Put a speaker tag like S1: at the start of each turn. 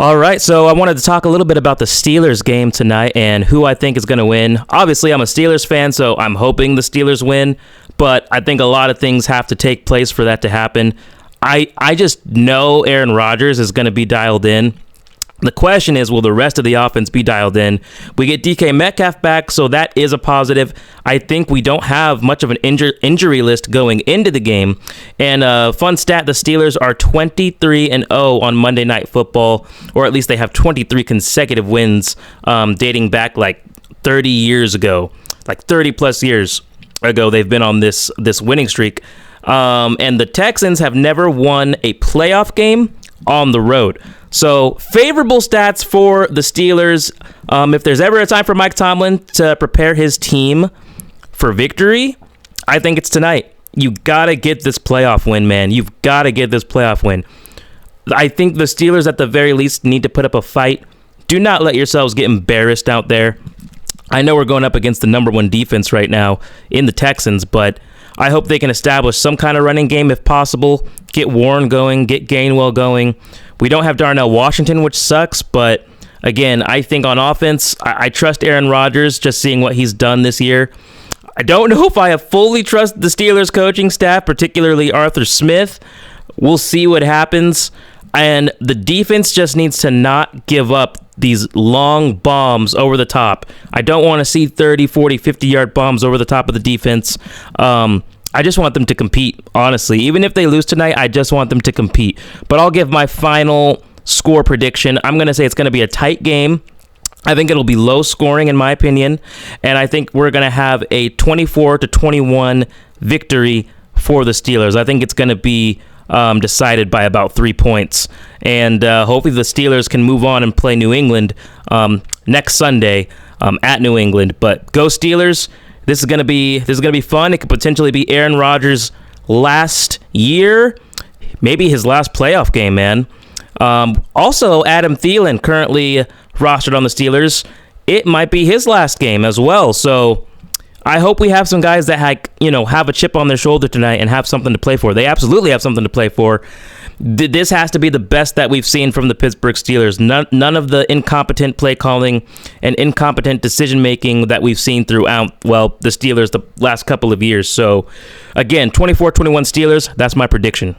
S1: All right, so I wanted to talk a little bit about the Steelers game tonight and who I think is going to win. Obviously, I'm a Steelers fan, so I'm hoping the Steelers win, but I think a lot of things have to take place for that to happen. I just know Aaron Rodgers is going to be dialed in. The question is, will the rest of the offense be dialed in? We get DK Metcalf back, so that is a positive. I think we don't have much of an injury list going into the game. And fun stat, the Steelers are 23-0 on Monday Night Football, or at least they have 23 consecutive wins dating back like 30 years ago. Like 30-plus years ago, they've been on this winning streak. And the Texans have never won a playoff game on the road. So favorable stats for the Steelers. If there's ever a time for Mike Tomlin to prepare his team for victory, I think it's tonight. You got to get this playoff win, man. You've got to get this playoff win. I think the Steelers at the very least need to put up a fight. Do not let yourselves get embarrassed out there. I know we're going up against the number one defense right now in the Texans, but I hope they can establish some kind of running game if possible. Get Warren going, get Gainwell going. We don't have Darnell Washington, which sucks, but again, I think on offense, I trust Aaron Rodgers, just seeing what he's done this year. I don't know if I fully trust the Steelers coaching staff, particularly Arthur Smith. We'll see what happens. And the defense just needs to not give up these long bombs over the top. I don't want to see 30, 40, 50-yard bombs over the top of the defense. I just want them to compete, honestly. Even if they lose tonight, I just want them to compete. But I'll give my final score prediction. I'm going to say it's going to be a tight game. I think it'll be low scoring, in my opinion. And I think we're going to have a 24-21 victory for the Steelers. I think it's going to be decided by about 3 points. And hopefully the Steelers can move on and play New England next Sunday at New England. But go Steelers. This is gonna be fun. It could potentially be Aaron Rodgers' last year, maybe his last playoff game, man. Also, Adam Thielen, currently rostered on the Steelers, it might be his last game as well. So I hope we have some guys that have a chip on their shoulder tonight and have something to play for. They absolutely have something to play for. This has to be the best that we've seen from the Pittsburgh Steelers. None of the incompetent play calling and incompetent decision making that we've seen throughout, the Steelers the last couple of years. So, again, 24-21 Steelers, that's my prediction.